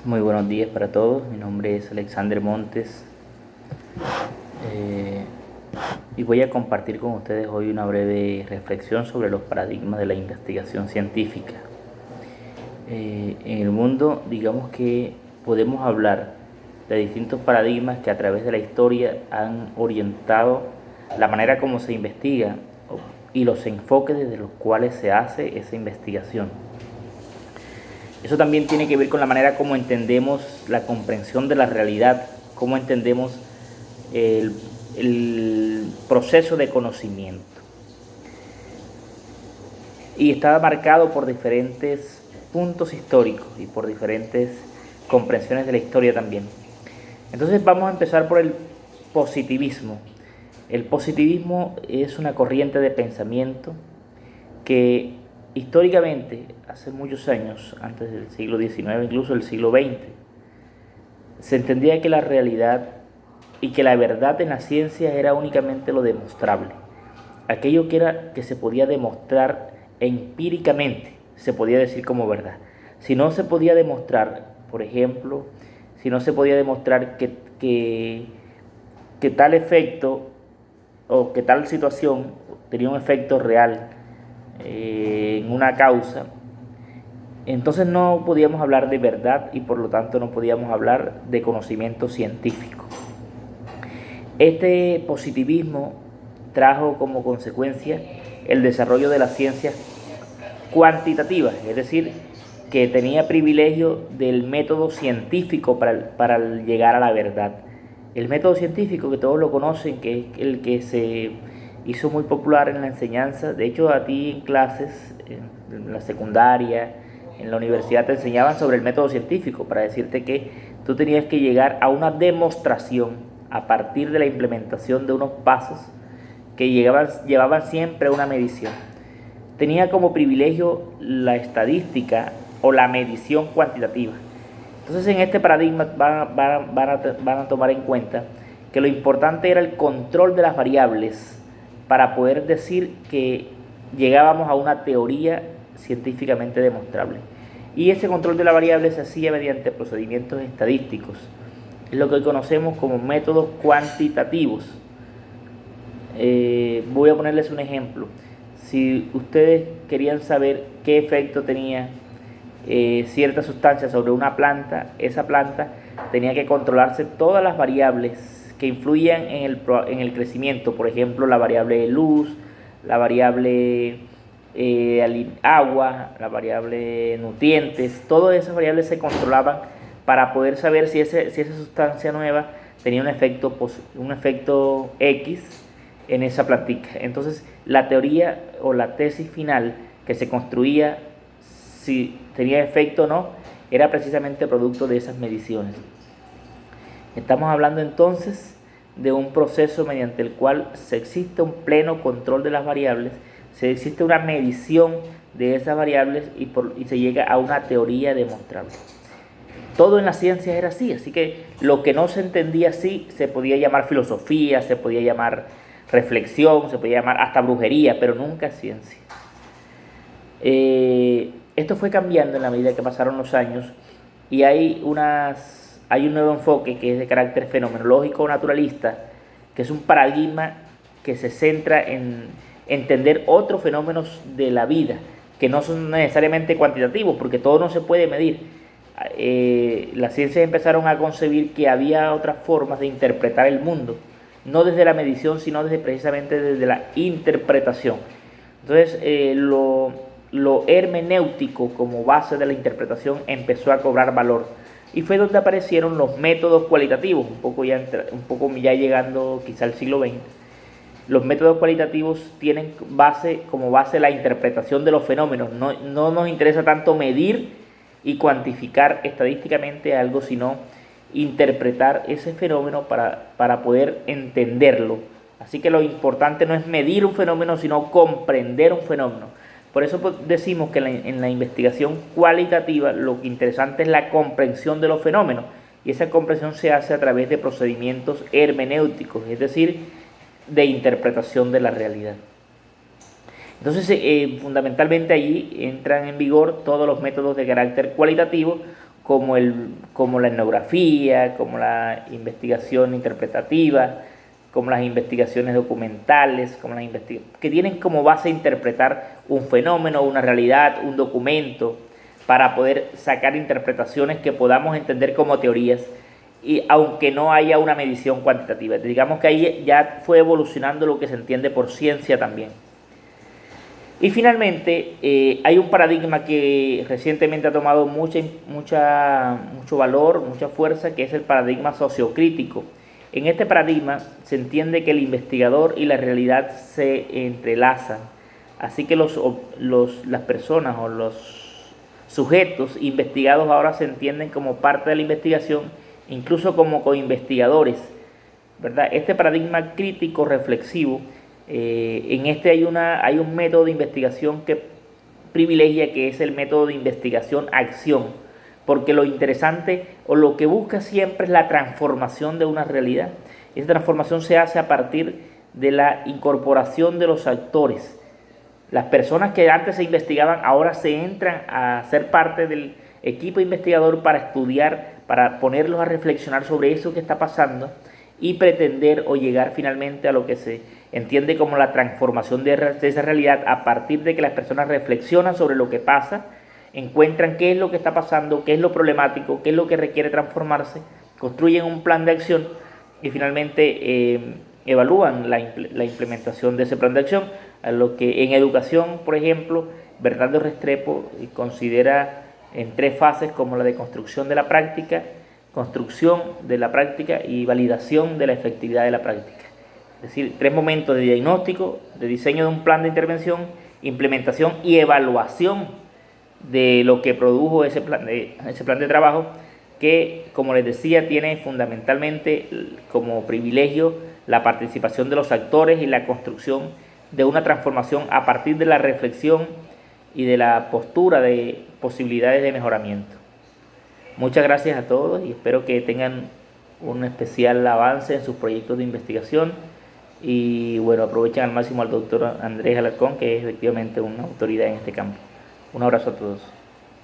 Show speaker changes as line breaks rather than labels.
Muy buenos días para todos, mi nombre es Alexander Montes eh, y voy a compartir con ustedes hoy una breve reflexión sobre los paradigmas de la investigación científica. En el mundo, digamos que podemos hablar de distintos paradigmas que a través de la historia han orientado la manera como se investiga y los enfoques desde los cuales se hace esa investigación. Eso también tiene que ver con la manera como entendemos la comprensión de la realidad, cómo entendemos el proceso de conocimiento. Y está marcado por diferentes puntos históricos y por diferentes comprensiones de la historia también. Entonces vamos a empezar por el positivismo. El positivismo es una corriente de pensamiento que históricamente, hace muchos años, antes del siglo XIX, incluso el siglo XX, se entendía que la realidad y que la verdad en la ciencia era únicamente lo demostrable. Aquello que se podía demostrar empíricamente, se podía decir como verdad. Si no se podía demostrar, por ejemplo, si no se podía demostrar que tal efecto o que tal situación tenía un efecto real en una causa, entonces no podíamos hablar de verdad y por lo tanto no podíamos hablar de conocimiento científico. Este positivismo trajo como consecuencia el desarrollo de las ciencias cuantitativas, es decir, que tenía privilegio del método científico para llegar a la verdad. El método científico, que todos lo conocen, que es el que se hizo muy popular en la enseñanza. De hecho, a ti en clases, en la secundaria, en la universidad, te enseñaban sobre el método científico para decirte que tú tenías que llegar a una demostración a partir de la implementación de unos pasos que llevaban siempre a una medición. Tenía como privilegio la estadística o la medición cuantitativa. Entonces en este paradigma van a tomar en cuenta que lo importante era el control de las variables para poder decir que llegábamos a una teoría científicamente demostrable. Y ese control de la variable se hacía mediante procedimientos estadísticos. Es lo que hoy conocemos como métodos cuantitativos. Voy a ponerles un ejemplo. Si ustedes querían saber qué efecto tenía cierta sustancia sobre una planta, esa planta tenía que controlarse todas las variables que influían en el crecimiento, por ejemplo la variable luz, la variable agua, la variable nutrientes. Todas esas variables se controlaban para poder saber si esa sustancia nueva tenía un efecto X en esa plantica. Entonces la teoría o la tesis final que se construía, si tenía efecto o no, era precisamente producto de esas mediciones. Estamos hablando entonces de un proceso mediante el cual se existe un pleno control de las variables, se existe una medición de esas variables y se llega a una teoría demostrable. Todo en la ciencia era así, así que lo que no se entendía así se podía llamar filosofía, se podía llamar reflexión, se podía llamar hasta brujería, pero nunca ciencia. Esto fue cambiando en la medida que pasaron los años y hay un nuevo enfoque que es de carácter fenomenológico o naturalista, que es un paradigma que se centra en entender otros fenómenos de la vida, que no son necesariamente cuantitativos, porque todo no se puede medir. Las ciencias empezaron a concebir que había otras formas de interpretar el mundo, no desde la medición, sino precisamente desde la interpretación. Entonces, lo hermenéutico como base de la interpretación empezó a cobrar valor. Y fue donde aparecieron los métodos cualitativos, un poco ya llegando quizá al siglo XX. Los métodos cualitativos tienen como base la interpretación de los fenómenos. No nos interesa tanto medir y cuantificar estadísticamente algo, sino interpretar ese fenómeno para poder entenderlo. Así que lo importante no es medir un fenómeno, sino comprender un fenómeno. Por eso decimos que en la investigación cualitativa lo interesante es la comprensión de los fenómenos, y esa comprensión se hace a través de procedimientos hermenéuticos, es decir, de interpretación de la realidad. Entonces, fundamentalmente allí entran en vigor todos los métodos de carácter cualitativo como la etnografía, como la investigación interpretativa, como las investigaciones documentales, que tienen como base interpretar un fenómeno, una realidad, un documento, para poder sacar interpretaciones que podamos entender como teorías, y aunque no haya una medición cuantitativa. Digamos que ahí ya fue evolucionando lo que se entiende por ciencia también. Y finalmente, hay un paradigma que recientemente ha tomado mucho valor, mucha fuerza, que es el paradigma sociocrítico. En este paradigma se entiende que el investigador y la realidad se entrelazan, así que las personas o los sujetos investigados ahora se entienden como parte de la investigación, incluso como coinvestigadores, ¿verdad? Este paradigma crítico reflexivo, en este hay un método de investigación que privilegia, que es el método de investigación-acción, porque lo interesante o lo que busca siempre es la transformación de una realidad. Esa transformación se hace a partir de la incorporación de los actores. Las personas que antes se investigaban ahora se entran a ser parte del equipo investigador para estudiar, para ponerlos a reflexionar sobre eso que está pasando y pretender o llegar finalmente a lo que se entiende como la transformación de esa realidad, a partir de que las personas reflexionan sobre lo que pasa, encuentran qué es lo que está pasando, qué es lo problemático, qué es lo que requiere transformarse, construyen un plan de acción y finalmente evalúan la implementación de ese plan de acción. A lo que en educación, por ejemplo, Bernardo Restrepo considera en 3 fases, como la de construcción de la práctica y validación de la efectividad de la práctica. Es decir, 3 momentos de diagnóstico, de diseño de un plan de intervención, implementación y evaluación de lo que produjo ese plan de trabajo, que, como les decía, tiene fundamentalmente como privilegio la participación de los actores y la construcción de una transformación a partir de la reflexión y de la postura de posibilidades de mejoramiento. Muchas gracias a todos y espero que tengan un especial avance en sus proyectos de investigación. Y bueno, aprovechen al máximo al doctor Andrés Alarcón, que es efectivamente una autoridad en este campo. Un abrazo a todos.